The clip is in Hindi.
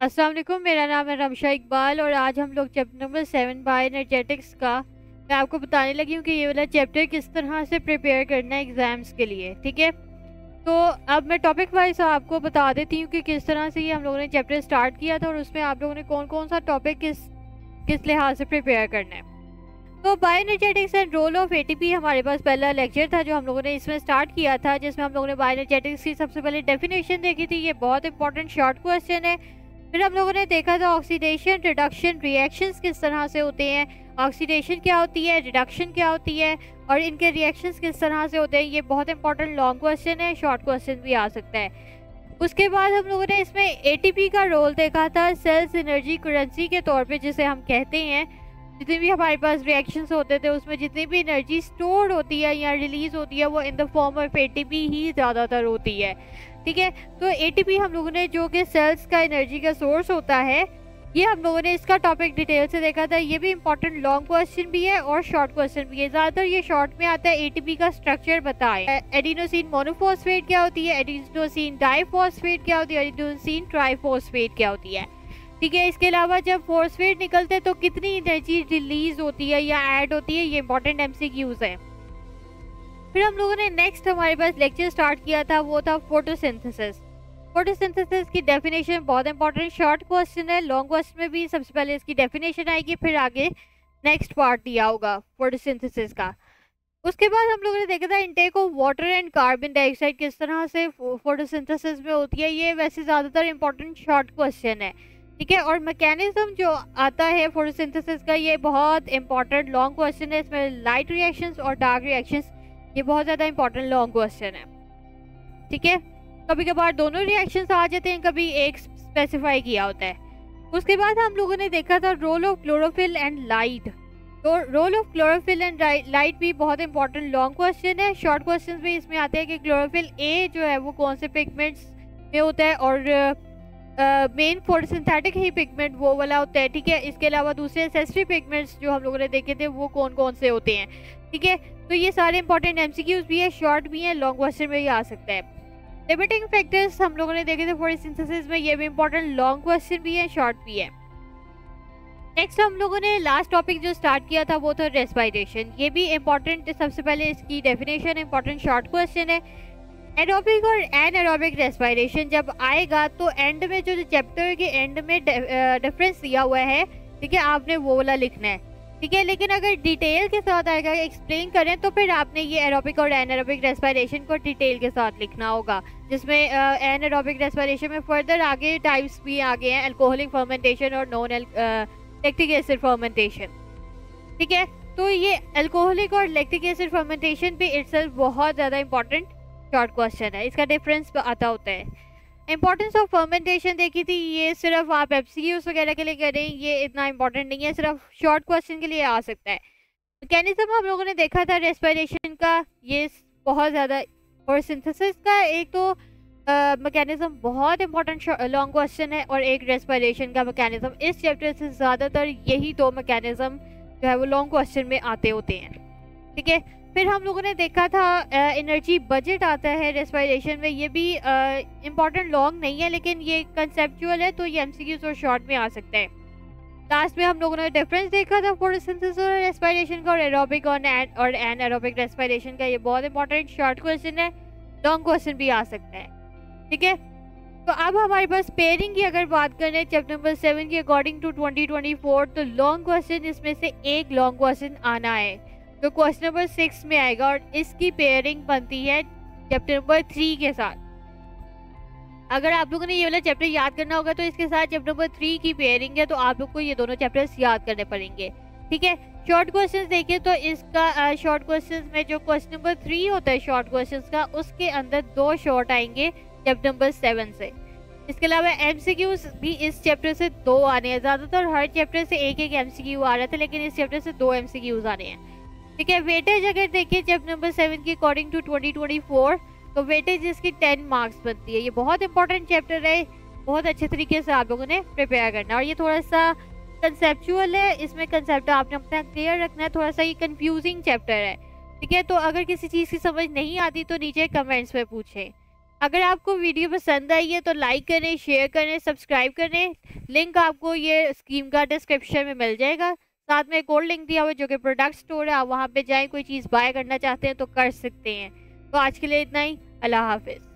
अस्सलाम वालेकुम, मेरा नाम है रमशा इकबाल और आज हम लोग चैप्टर नंबर 7 बायो एनर्जेटिक्स का मैं आपको बताने लगी हूँ कि ये वाला चैप्टर किस तरह से प्रिपेयर करना है एग्ज़ाम्स के लिए। ठीक है, तो अब मैं टॉपिक वाइज आपको बता देती हूँ कि किस तरह से ये हम लोगों ने चैप्टर स्टार्ट किया था और उसमें आप लोगों ने कौन कौन सा टॉपिक किस किस लिहाज से प्रिपेयर करना है। तो bio energetics and role of ATP हमारे पास पहला लेक्चर था जो हम लोगों ने इसमें स्टार्ट किया था, जिसमें हम लोगों ने बायो एनर्जेटिक्स की सबसे पहले डेफिनेशन देखी थी। ये बहुत इंपॉर्टेंट शॉर्ट क्वेश्चन है। फिर हम लोगों ने देखा था ऑक्सीडेशन रिडक्शन रिएक्शंस किस तरह से होते हैं, ऑक्सीडेशन क्या होती है, रिडक्शन क्या होती है और इनके रिएक्शंस किस तरह से होते हैं। ये बहुत इंपॉर्टेंट लॉन्ग क्वेश्चन है, शॉर्ट क्वेश्चन भी आ सकता है। उसके बाद हम लोगों ने इसमें एटीपी का रोल देखा था, सेल्स एनर्जी करेंसी के तौर पे जिसे हम कहते हैं। जितनी भी हमारे पास रिएक्शंस होते थे उसमें जितनी भी एनर्जी स्टोर होती है या रिलीज होती है वो in the form of ATP ही ज़्यादातर होती है। ठीक है, तो एटीपी हम लोगों ने जो कि सेल्स का एनर्जी का सोर्स होता है, ये हम लोगों ने इसका टॉपिक डिटेल से देखा था। ये भी इंपॉर्टेंट लॉन्ग क्वेश्चन भी है और शॉर्ट क्वेश्चन भी है। ज़्यादातर ये शॉर्ट में आता है। एटीपी का स्ट्रक्चर बताएं, एडिनोसिन मोनोफॉस्फेट क्या होती है, एडिनोसिन डाइफॉस्फेट क्या होती है, एडिनोसिन ट्राइफॉस्फेट क्या होती है। ठीक है, इसके अलावा जब फॉस्फेट निकलते हैं तो कितनी एनर्जी रिलीज होती है या ऐड होती है, ये इंपॉर्टेंट एमसीक्यूज है। फिर हम लोगों ने नेक्स्ट हमारे पास लेक्चर स्टार्ट किया था, वो था फोटोसिंथेसिस। फोटोसिंथेसिस की डेफिनेशन बहुत इंपॉर्टेंट शॉर्ट क्वेश्चन है। लॉन्ग क्वेश्चन में भी सबसे पहले इसकी डेफिनेशन आएगी, फिर आगे नेक्स्ट पार्ट दिया होगा फोटोसिंथेसिस का। उसके बाद हम लोगों ने देखा था intake of water and carbon dioxide किस तरह से फोटोसिंथेसिस में होती है। ये वैसे ज़्यादातर इंपॉर्टेंट शॉर्ट क्वेश्चन है। ठीक है, और मैकेनिज्म जो आता है फोटोसिंथेसिस का, ये बहुत इंपॉर्टेंट लॉन्ग क्वेश्चन है। इसमें लाइट रिएक्शंस और डार्क रिएक्शंस, ये बहुत ज़्यादा इंपॉर्टेंट लॉन्ग क्वेश्चन है। ठीक है, कभी कभार दोनों रिएक्शंस आ जाते हैं, कभी एक स्पेसिफाई किया होता है। उसके बाद हम लोगों ने देखा था role of chlorophyll and light. तो role of chlorophyll and light भी बहुत इंपॉर्टेंट लॉन्ग क्वेश्चन है। शॉर्ट क्वेश्चन भी इसमें आते हैं कि क्लोरोफिल ए जो है वो कौन से पिगमेंट्स में होता है और मेन फोटोसिंथेटिक ही पिगमेंट वो वाला होता है। ठीक है, इसके अलावा दूसरे एसेसरी पिगमेंट्स जो हम लोगों ने देखे थे वो कौन कौन से होते हैं। ठीक है, तो ये सारे इंपॉर्टेंट एमसीक्यूज भी है, शॉर्ट भी है, लॉन्ग क्वेश्चन में भी आ सकता है। लिमिटिंग फैक्टर्स हम लोगों ने देखे थे फोटोसिंथेसिस में, ये भी इंपॉर्टेंट लॉन्ग क्वेश्चन भी है, शॉर्ट भी है। नेक्स्ट हम लोगों ने लास्ट टॉपिक जो स्टार्ट किया था वो था रेस्पिरेशन। ये भी इंपॉर्टेंट, सबसे पहले इसकी डेफिनेशन इंपॉर्टेंट शॉर्ट क्वेश्चन है। एरोबिक और एनएरोबिक रेस्पिरेशन जब आएगा तो एंड में जो चैप्टर के एंड में डिफरेंस दिया हुआ है, ठीक है, आपने वो वाला लिखना है। ठीक है, लेकिन अगर डिटेल के साथ आएगा एक्सप्लेन करें तो फिर आपने ये एरोबिक और एनएरोबिक रेस्पिरेशन को डिटेल के साथ लिखना होगा, जिसमें एनएरोबिक रेस्पिरेशन में फर्दर आगे टाइप्स भी आगे हैं, अल्कोहलिक फर्मेंटेशन और नॉन लैक्टिक एसिड फर्मेंटेशन। ठीक है, तो ये अल्कोहलिक और लैक्टिक एसिड फर्मेंटेशन भी इटसेल्फ बहुत ज़्यादा इंपॉर्टेंट शॉर्ट क्वेश्चन है, इसका डिफरेंस आता होता है। इंपॉर्टेंस ऑफ फर्मेंटेशन देखी थी, ये सिर्फ आप एमसीक्यूज वगैरह के लिए करें, ये इतना इंपॉर्टेंट नहीं है, सिर्फ शॉर्ट क्वेश्चन के लिए आ सकता है। मैकेनिज्म हम लोगों ने देखा था रेस्पिरेशन का, ये बहुत ज़्यादा, और सिंथेसिस का एक तो मैकेनिज्म बहुत इंपॉर्टेंट लॉन्ग क्वेश्चन है और एक रेस्पिरेशन का मैकेनिज्म। इस चैप्टर से ज़्यादातर यही दो मैकेनिज्म जो है वो लॉन्ग क्वेश्चन में आते होते हैं। ठीक है, फिर हम लोगों ने देखा था एनर्जी बजट आता है रेस्पिरेशन में, ये भी इंपॉर्टेंट लॉन्ग नहीं है लेकिन ये कंसेप्चुअल है, तो ये एमसीक्यूज और शॉर्ट में आ सकता है। लास्ट में हम लोगों ने डिफरेंस देखा था फोटोसिंथेसिस और रेस्पिरेशन का, और एरोबिक और एनएरोबिक रेस्पिरेशन का। ये बहुत इंपॉर्टेंट शॉर्ट क्वेश्चन है, लॉन्ग क्वेश्चन भी आ सकता है। ठीक है, तो अब हमारे पास पेयरिंग की अगर बात करें चैप्टर नंबर 7 की अकॉर्डिंग टू 2024, तो लॉन्ग क्वेश्चन इसमें से एक लॉन्ग क्वेश्चन आना है तो क्वेश्चन नंबर 6 में आएगा और इसकी पेयरिंग बनती है चैप्टर नंबर 3 के साथ। अगर आप लोगों ने ये वाला चैप्टर याद करना होगा तो इसके साथ चैप्टर नंबर 3 की पेयरिंग है, तो आप लोग को ये दोनों चैप्टर्स याद करने पड़ेंगे। ठीक है, शॉर्ट क्वेश्चंस देखिए तो इसका शॉर्ट क्वेश्चंस में जो क्वेश्चन नंबर 3 होता है शॉर्ट क्वेश्चंस का, उसके अंदर 2 शॉर्ट आएंगे चैप्टर नंबर 7 से। इसके अलावा एमसीक्यूज भी इस चैप्टर से 2 आने हैं। ज़्यादातर हर चैप्टर से एक एक एमसीक्यू आ रहे थे, लेकिन इस चैप्टर से 2 एमसीक्यूज आने हैं। ठीक है, वेटेज अगर देखिए चैप्टर नंबर 7 की अकॉर्डिंग टू 2024, तो वेटेज इसकी 10 मार्क्स बनती है। ये बहुत इंपॉर्टेंट चैप्टर है, बहुत अच्छे तरीके से आप लोगों ने प्रिपेयर करना है। और ये थोड़ा सा कंसेप्चुअल है, इसमें कंसेप्ट आपने अपना क्लियर रखना है, थोड़ा सा ये कंफ्यूजिंग चैप्टर है। ठीक है, तो अगर किसी चीज़ की समझ नहीं आती तो नीचे कमेंट्स में पूछें। अगर आपको वीडियो पसंद आई है तो लाइक करें, शेयर करें, सब्सक्राइब करें। लिंक आपको ये स्कीम का डिस्क्रिप्शन में मिल जाएगा। साथ में एक और लिंक दिया हुआ है जो कि प्रोडक्ट स्टोर है, आप वहाँ पे जाएं, कोई चीज़ बाय करना चाहते हैं तो कर सकते हैं। तो आज के लिए इतना ही। अल्लाह हाफिज़।